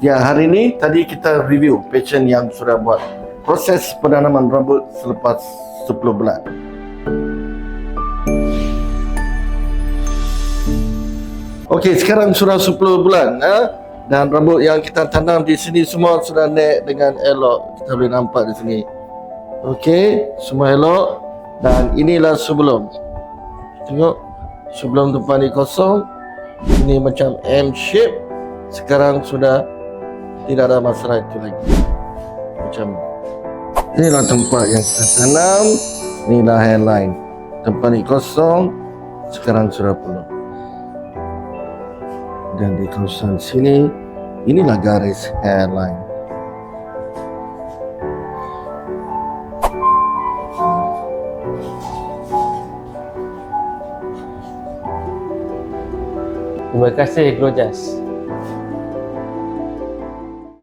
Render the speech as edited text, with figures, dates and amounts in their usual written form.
Ya, hari ini tadi kita review patient yang sudah buat proses penanaman rambut selepas 10 bulan. Okey, sekarang sudah 10 bulan dan rambut yang kita tanam di sini semua sudah naik dengan elok. Kita boleh nampak di sini. Okey, semua elok dan inilah sebelum. Tengok, sebelum tempat ni kosong. Ini macam M shape. Sekarang sudah tidak ada masalah itu lagi. Macam inilah tempat yang kita tanam. Inilah hairline. Tempat ni kosong. Sekarang sudah penuh. Dan di kawasan sini, inilah garis hairline. Terima kasih Grojas.